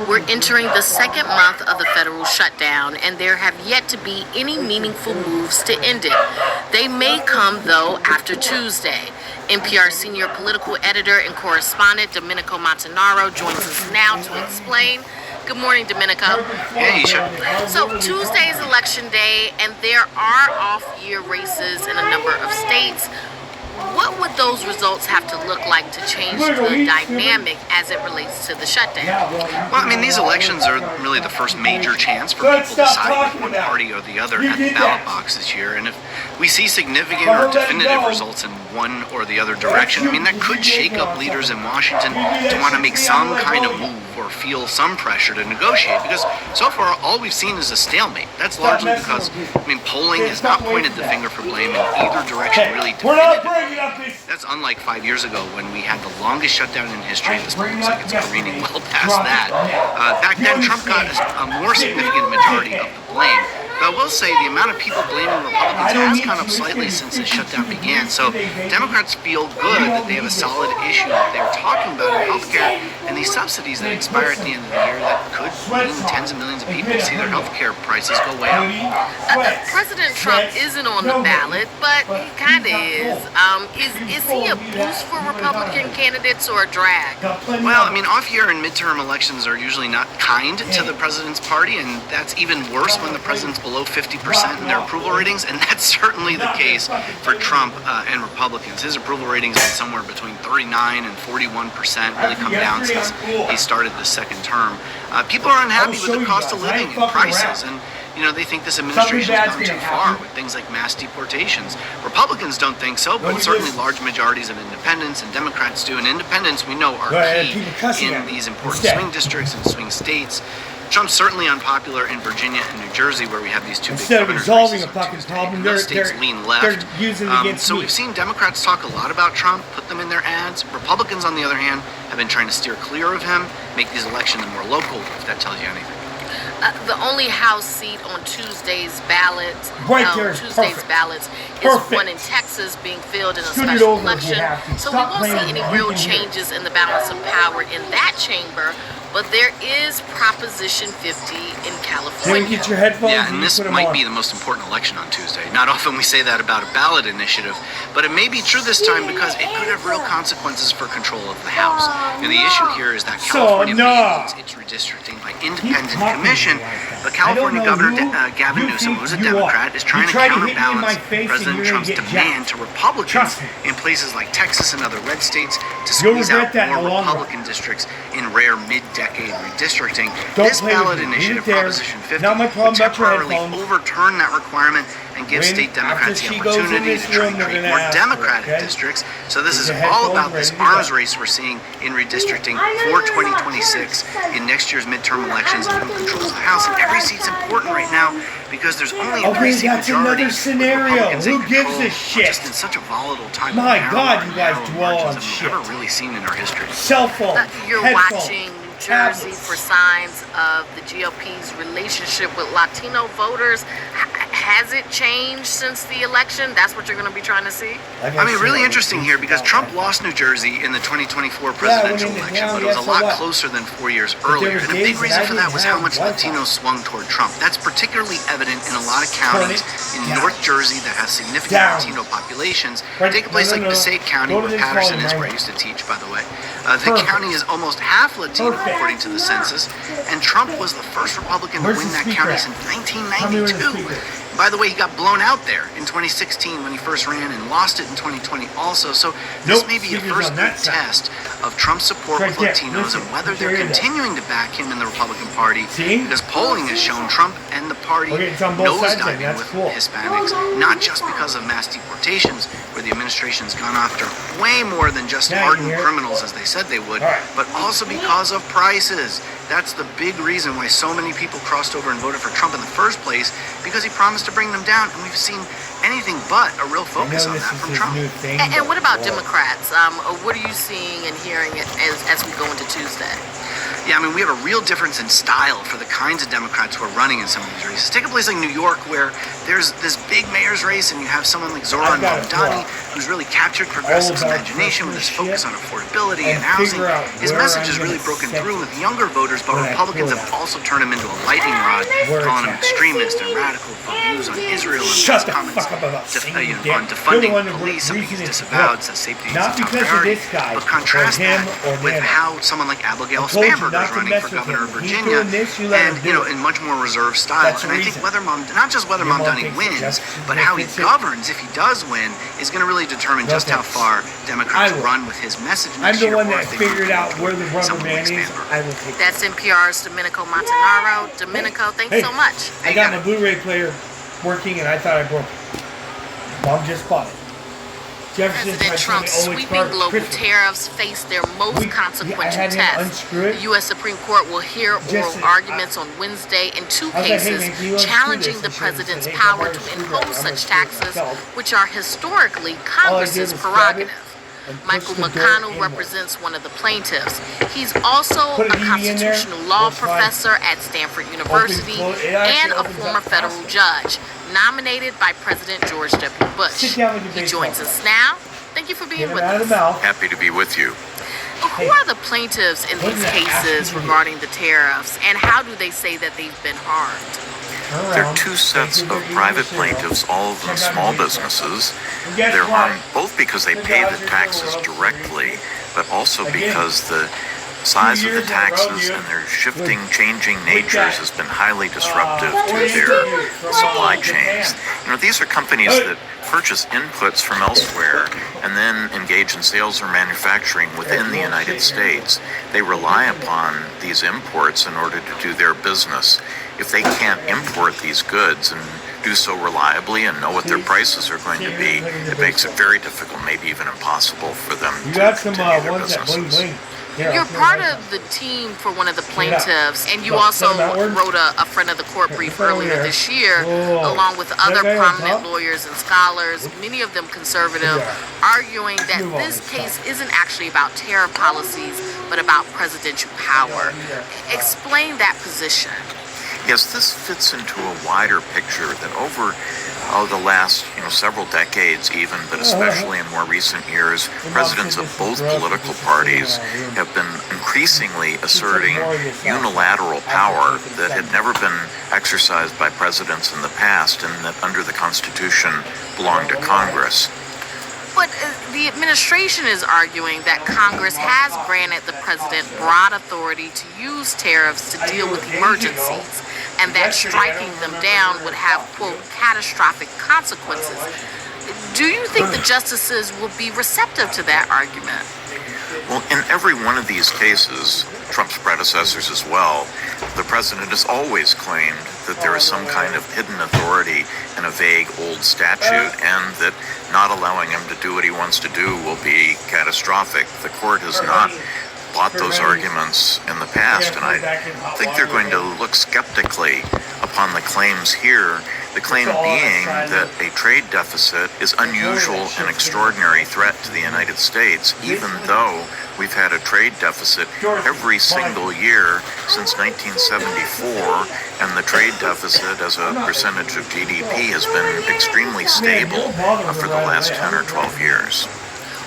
We're entering the second month of the federal shutdown, and there have yet to be any meaningful moves to end it. They may come, though, after Tuesday. NPR senior political editor and correspondent Domenico Montanaro joins us now to explain. Good morning, Domenico. Hey, Isha. So Tuesday is election day, and there are off-year races in a number of states. What would those results have to look like to change the dynamic as it relates to the shutdown? Well, I mean, these elections are really the first major chance for people to decide one party or the other at the ballot box this year. And if we see significant or definitive results in one or the other direction, I mean, that could shake up leaders in Washington to want to make some kind of move or feel some pressure to negotiate. Because so far, all we've seen is a stalemate. That's largely because, I mean, polling has not pointed the finger for blame in either direction really definitively. That's unlike 5 years ago when we had the longest shutdown in history. This looks like it's careening well past that. Back then, Trump got a more significant majority of the blame. But I will say the amount of people blaming Republicans has gone up slightly since the shutdown began. So Democrats feel good that they have a solid issue that they're talking about in healthcare and these subsidies that expire at the end of the year that could mean tens of millions of people see their healthcare prices go way up. President Trump isn't on the ballot, but he kind of is. Is he a boost for Republican candidates or a drag? Well, I mean, off-year and midterm elections are usually not kind to the president's party, and that's even worse when the president's below 50% in their approval ratings, and that's certainly the case for Trump and Republicans. His approval ratings have been somewhere between 39 and 41%, really come down since he started the second term. People are unhappy with the cost of living and prices, and they think this administration has gone too far with things like mass deportations. Republicans don't think so, but certainly large majorities of independents and Democrats do. And independents, we know, are key in these important swing districts and swing states. Trump's certainly unpopular in Virginia and New Jersey, where we have these two big governors races on Tuesday. Those states lean left. So we've seen Democrats talk a lot about Trump, put them in their ads. Republicans, on the other hand, have been trying to steer clear of him, make these elections more local, if that tells you anything. The only House seat on Tuesday's ballots is one in Texas being filled in a special election. So we won't see any real changes in the balance of power in that chamber. But there is Proposition 50 in California. Yeah, and this might be the most important election on Tuesday. Not often we say that about a ballot initiative, but it may be true this time because it could have real consequences for control of the House. And the issue here is that California mandates its redistricting by independent commission, but California Governor Gavin Newsom, who's a Democrat, is trying to counterbalance President Trump's demand to Republicans in places like Texas and other red states to squeeze out more Republican districts in rare mid-decade redistricting. This ballot initiative, Proposition 50, would temporarily overturn that requirement and give state Democrats the opportunity to try and create more Democratic districts. So this is all about this arms race we're seeing in redistricting for 2026 in next year's midterm elections and who controls the House. And every seat's important right now because there's only a three-seat majority with Republicans in control. We're just in such a volatile time. My God, you guys dwell on shit. We've never really seen in our history. Cell phone. You're watching Jersey for signs of the GOP's relationship with Latino voters. Has it changed since the election? That's what you're going to be trying to see? I mean, really interesting here because Trump lost New Jersey in the 2024 presidential election, but it was a lot closer than 4 years earlier. And a big reason for that was how much Latinos swung toward Trump. That's particularly evident in a lot of counties in North Jersey that have significant Latino populations. Take a place like Passaic County, where Patterson is, where I used to teach, by the way. The county is almost half Latino, according to the census, and Trump was the first Republican to win that county since 1992. By the way, he got blown out there in 2016 when he first ran and lost it in 2020 also. So this may be a first good test of Trump's support with Latinos and whether they're continuing to back him in the Republican Party, because polling has shown Trump and the party nosediving with Hispanics, not just because of mass deportations, where the administration's gone after way more than just hardened criminals as they said they would, but also because of prices. That's the big reason why so many people crossed over and voted for Trump in the first place, because he promised to bring them down, and we've seen anything but a real focus on that from Trump. And what about Democrats? What are you seeing and hearing as we go into Tuesday? Yeah, I mean, we have a real difference in style for the kinds of Democrats who are running in some of these races. Take a place like New York, where there's this big mayor's race, and you have someone like Zoran Mamdani, who's really captured progressives' imagination with his focus on affordability and housing. His message has really broken through with younger voters, but Republicans have also turned him into a lightning rod, calling him extremist and radical for views on Israel and his comments on defunding police, something he's disavowed, says safety is a top priority. But contrast that with how someone like Abigail Spanberger is running for governor of Virginia, and in much more reserved style. And I think not just whether Mamdani wins, but how he governs, if he does win, is going to really determine just how far Democrats run with his message next year. I'm the one that figured out where the rubber man is. I will take That's NPR's Domenico Montanaro. Domenico, thanks so much. I got my Blu-ray player working, and I thought I broke it. Mom just bought it. President Trump's sweeping global tariffs face their most consequential test. The U.S. Supreme Court will hear oral arguments on Wednesday in two cases challenging the president's power to impose such taxes, which are historically Congress's prerogative. Michael McConnell represents one of the plaintiffs. He's also a constitutional law professor at Stanford University and a former federal judge, nominated by President George W. Bush. He joins us now. Thank you for being with us. Happy to be with you. Who are the plaintiffs in these cases regarding the tariffs, and how do they say that they've been harmed? There are two sets of private plaintiffs, all of them small businesses. They're harmed both because they pay the taxes directly, but also because the size of the taxes and their shifting, changing natures has been highly disruptive to their supply chains. These are companies that purchase inputs from elsewhere and then engage in sales or manufacturing within the United States. They rely upon these imports in order to do their business. If they can't import these goods and do so reliably and know what their prices are going to be, it makes it very difficult, maybe even impossible for them to continue their businesses. You're part of the team for one of the plaintiffs, and you also wrote a friend of the court brief earlier this year, along with other prominent lawyers and scholars, many of them conservative, arguing that this case isn't actually about tariff policies, but about presidential power. Explain that position. Yes, this fits into a wider picture that over the last several decades even, but especially in more recent years, presidents of both political parties have been increasingly asserting unilateral power that had never been exercised by presidents in the past and that under the Constitution belonged to Congress. But the administration is arguing that Congress has granted the president broad authority to use tariffs to deal with emergencies, and that striking them down would have, quote, catastrophic consequences. Do you think the justices will be receptive to that argument? Well, in every one of these cases, Trump's predecessors as well, the president has always claimed that there is some kind of hidden authority in a vague old statute and that not allowing him to do what he wants to do will be catastrophic. The court has not bought those arguments in the past, and I think they're going to look skeptically upon the claims here. The claim being that a trade deficit is unusual and extraordinary threat to the United States, even though we've had a trade deficit every single year since 1974, and the trade deficit as a percentage of GDP has been extremely stable for the last 10 or 12 years.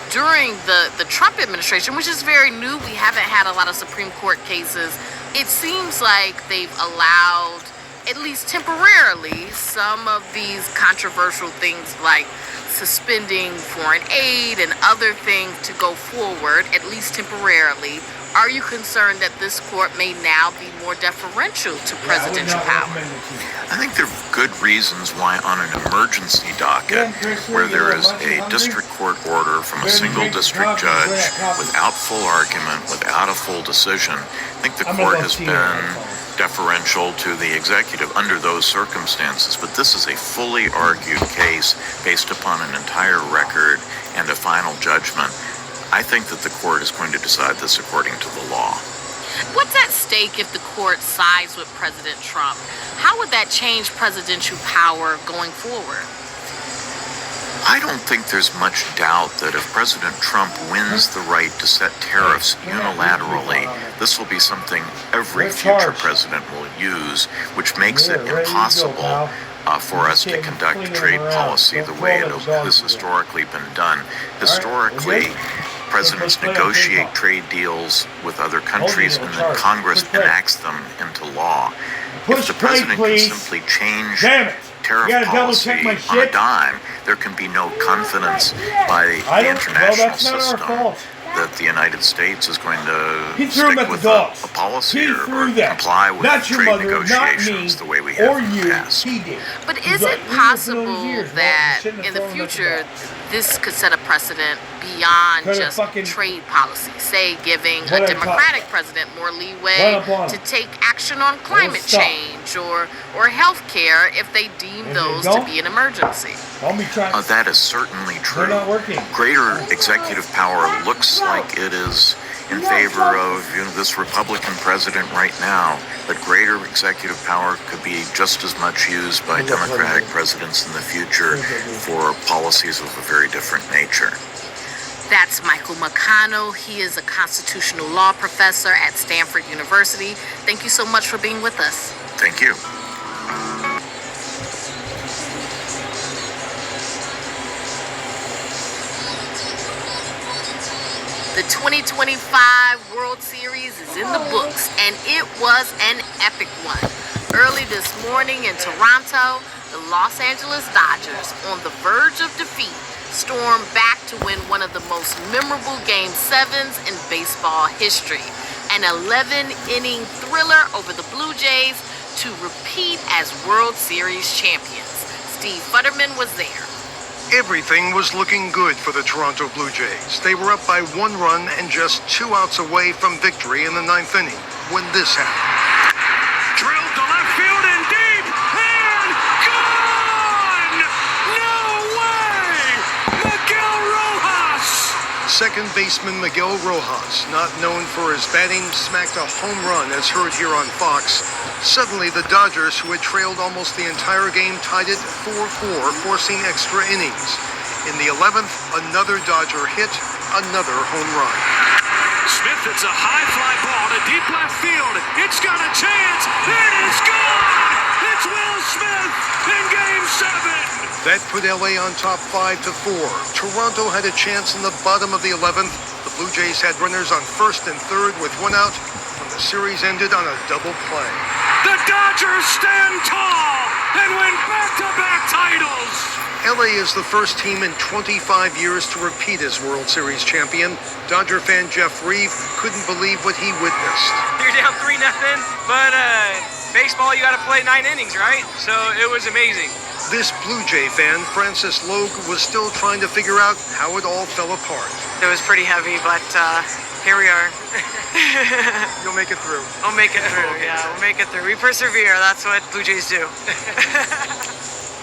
During the Trump administration, which is very new, we haven't had a lot of Supreme Court cases, it seems like they've allowed, at least temporarily, some of these controversial things like suspending foreign aid and other things to go forward, at least temporarily. Are you concerned that this court may now be more deferential to presidential power? I think there are good reasons why on an emergency docket, where there is a district court order from a single district judge without full argument, without a full decision, I think the court has been deferential to the executive under those circumstances. But this is a fully argued case based upon an entire record and a final judgment. I think that the court is going to decide this according to the law. What's at stake if the court sides with President Trump? How would that change presidential power going forward? I don't think there's much doubt that if President Trump wins the right to set tariffs unilaterally, This will be something every future president will use, which makes it impossible for us to conduct trade policy the way it has historically been done. Historically, presidents negotiate trade deals with other countries and then Congress enacts them into law. If the president can simply change tariff policy on a dime, there can be no confidence by the international system that the United States is going to stick with a policy or comply with trade negotiations the way we have in the past. But is it possible that in the future this could set a precedent beyond just trade policy, say giving a Democratic president more leeway to take action on climate change or health care if they deem those to be an emergency? That is certainly true. Greater executive power looks like it is in favor of this Republican president right now, but greater executive power could be just as much used by Democratic presidents in the future for policies of a very different nature. That's Michael McConnell. He is a constitutional law professor at Stanford University. Thank you so much for being with us. Thank you. The 2025 World Series is in the books, and it was an epic one. Early this morning in Toronto, the Los Angeles Dodgers, on the verge of defeat, stormed back to win one of the most memorable Game 7s in baseball history. An 11-inning thriller over the Blue Jays to repeat as World Series champions. Steve Futterman was there. Everything was looking good for the Toronto Blue Jays. They were up by 1 run and just 2 outs away from victory in the 9th inning when this happened. Drilled to left field and deep and gone! No way! Miguel Rojas! Second baseman Miguel Rojas, not known for his batting, smacked a home run as heard here on Fox. Suddenly, the Dodgers, who had trailed almost the entire game, tied it 4-4, forcing extra innings. In the 11th, another Dodger hit, another home run. Smith hits a high fly ball to deep left field. It's got a chance. It is gone! It's Will Smith in Game 7! That put LA on top 5-4. Toronto had a chance in the bottom of the 11th. The Blue Jays had runners on first and third with 1 out. The series ended on a double play. The Dodgers stand tall and win back-to-back titles. LA is the first team in 25 years to repeat as World Series champion. Dodger fan Jeff Reeve couldn't believe what he witnessed. You're down 3-0, but baseball, you got to play 9 innings, right? So it was amazing. This Blue Jay fan, Francis Logue, was still trying to figure out how it all fell apart. It was pretty heavy, but here we are. You'll make it through. I'll make it through, yeah, we'll make it through. We persevere, that's what Blue Jays do.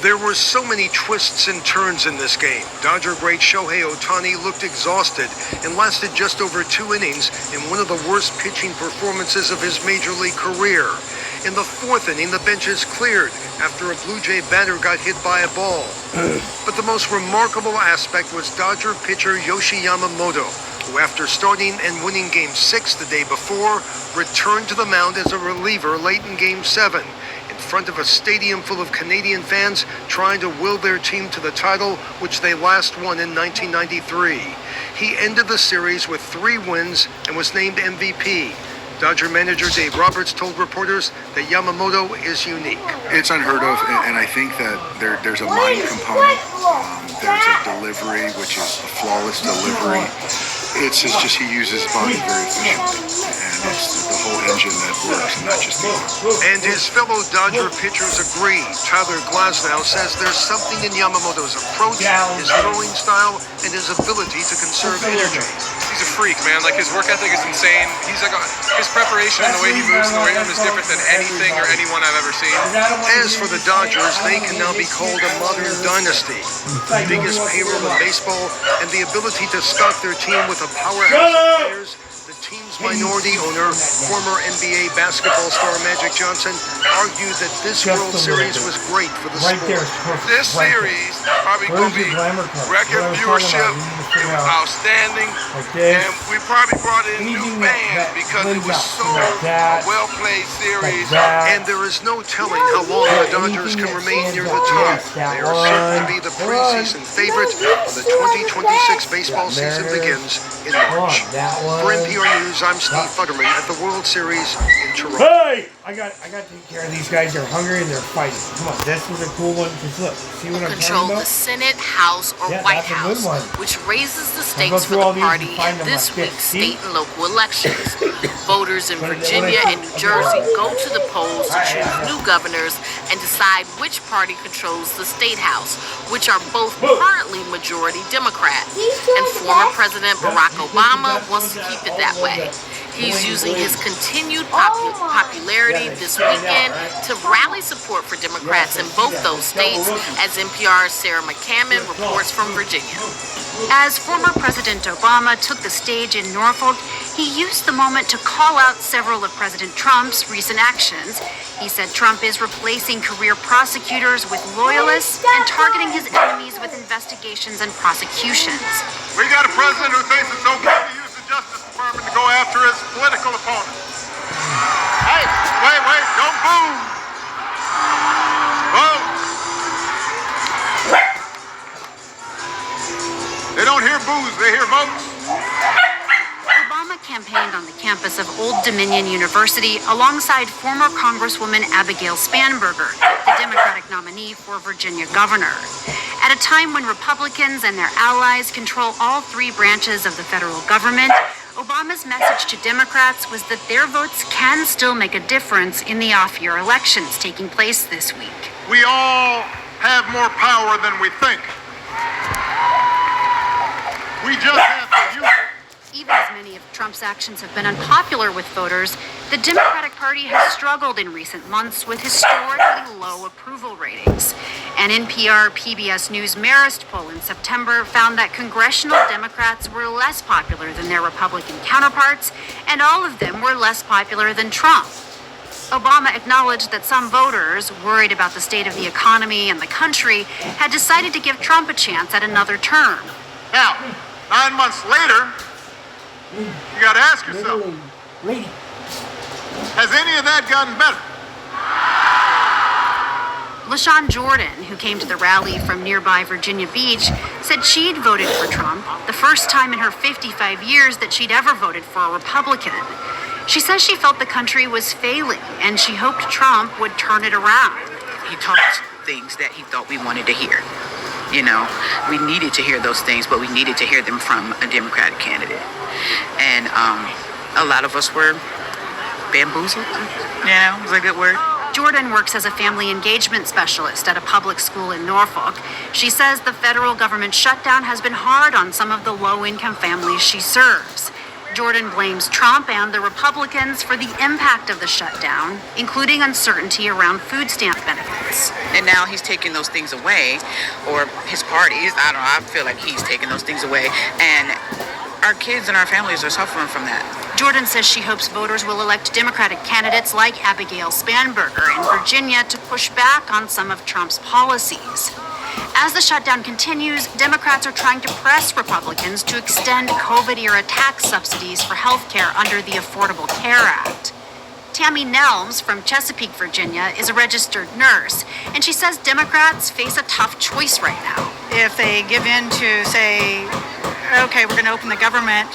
There were so many twists and turns in this game. Dodger great Shohei Ohtani looked exhausted and lasted just over 2 innings in one of the worst pitching performances of his major league career. In the 4th inning, the benches cleared after a Blue Jay batter got hit by a ball. But the most remarkable aspect was Dodger pitcher Yoshi Yamamoto, who after starting and winning Game 6 the day before, returned to the mound as a reliever late in Game 7. In front of a stadium full of Canadian fans trying to will their team to the title, which they last won in 1993. He ended the series with 3 wins and was named MVP. Dodger manager Dave Roberts told reporters that Yamamoto is unique. It's unheard of, and I think that there's a mind component. There's a delivery, which is a flawless delivery. It's just he uses his body very efficiently, and it's the whole engine that works, and not just the arm. And his fellow Dodger pitchers agree. Tyler Glasnow says there's something in Yamamoto's approach, his throwing style, and his ability to conserve energy. He's a freak, man. Like, his work ethic is insane. He's like his preparation and the way he moves in the weight room is different than anything or anyone I've ever seen. As for the Dodgers, they can now be called a modern dynasty. The biggest payroll in baseball and the ability to stock their team with a powerhouse of players. The team's minority owner, former NBA basketball star Magic Johnson, argued that this World Series was great for the Right there sport. is perfect. This Right there. series probably Where's going to your be glamour card? record What I was talking viewership. about, you need to It figure was out outstanding. like this. And we probably brought in new Anything fans that because it blends was out, so like that, a well-played series. like that. And there is no telling how long the Dodgers can remain near the top. They are certain to be the preseason favorite when the 2026 baseball season begins in March. For NPR News, I'm Steve Futterman at the World Series in Toronto. Hey! I got to take care of these guys. They're hungry and they're fighting. Come on, this was a cool one. Just look, see what I'm Control talking the about? Senate, House, or Yeah, White that's a good House, one. which raises the I'll go stakes for through all the these and party find in them this like this. week's See? state and local elections. Voters in What did Virginia I and say? New Jersey Okay. go to the polls to choose new governors and decide which party controls the state house, which are both currently majority Democrat. And former President Barack Obama wants to keep it that way. He's using his continued popularity this weekend to rally support for Democrats in both those states, as NPR's Sarah McCammon reports from Virginia. As former President Obama took the stage in Norfolk, he used the moment to call out several of President Trump's recent actions. He said Trump is replacing career prosecutors with loyalists and targeting his enemies with investigations and prosecutions. We got a president who thinks it's okay to use the Justice Department to go after his political opponents. Hey, wait, don't boo. Vote. They don't hear boos, they hear votes. Obama campaigned on the campus of Old Dominion University alongside former Congresswoman Abigail Spanberger, the Democratic nominee for Virginia governor. At a time when Republicans and their allies control all three branches of the federal government, Obama's message to Democrats was that their votes can still make a difference in the off-year elections taking place this week. We all have more power than we think. We just have to use it. Even as many of Trump's actions have been unpopular with voters, the Democratic Party has struggled in recent months with historically low approval ratings. An NPR PBS News Marist poll in September found that congressional Democrats were less popular than their Republican counterparts, and all of them were less popular than Trump. Obama acknowledged that some voters, worried about the state of the economy and the country, had decided to give Trump a chance at another term. Now, 9 months later, you got to ask yourself, has any of that gotten better? LaShawn Jordan, who came to the rally from nearby Virginia Beach, said she'd voted for Trump, the first time in her 55 years that she'd ever voted for a Republican. She says she felt the country was failing, and she hoped Trump would turn it around. He talked things that he thought we wanted to hear. You know, we needed to hear those things, but we needed to hear them from a Democratic candidate. And a lot of us were bamboozled, you know, is a good word. Jordan works as a family engagement specialist at a public school in Norfolk. She says the federal government shutdown has been hard on some of the low-income families she serves. Jordan blames Trump and the Republicans for the impact of the shutdown, including uncertainty around food stamp benefits. And now he's taking those things away, or his party is, I don't know, I feel like he's taking those things away. And our kids and our families are suffering from that. Jordan says she hopes voters will elect Democratic candidates like Abigail Spanberger in Virginia to push back on some of Trump's policies. As the shutdown continues, Democrats are trying to press Republicans to extend COVID-era tax subsidies for health care under the Affordable Care Act. Tammy Nelms from Chesapeake, Virginia, is a registered nurse, and she says Democrats face a tough choice right now. If they give in to say, okay, we're going to open the government,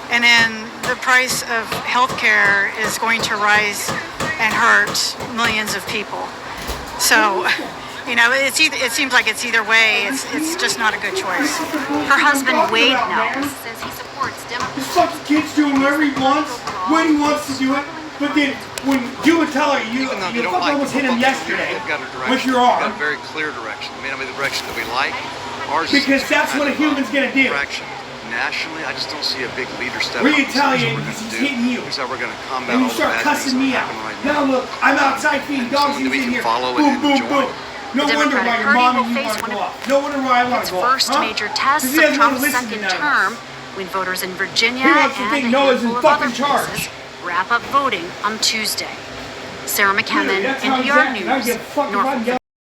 and then the price of health care is going to rise and hurt millions of people. So, you know, it seems like it's either way. It's just not a good choice. Her husband, Wade Nelms, says he supports Democrats. This fucking kid's doing whatever he wants, when he wants to do it, but then when you would tell her, you fucking almost hit him yesterday with your arm. Got a very clear direction. It may not be the direction that we like. Ours Because that's what a human's gonna do. Direction. Nationally, I just don't see a big leader step. We're Italian because he's hitting you. Here's how we're going to combat And you all the start bad cussing things me that out. happen right Now look, I'm outside feeding dogs and he's in here. follow Boom, and boom, enjoy. boom. No The wonder why Democratic your Party mom will and you face want to one go of off. No wonder why I want its to go off. first major tests Because he of doesn't want to Trump's listen to second none of term when voters in Virginia He wants to and think a Noah's in handful of other fucking charge. places wrap up voting on Tuesday. Sarah McKemmon, Really, that's how he's NPR acting. I don't News, give a fuck if I'm Norfolk,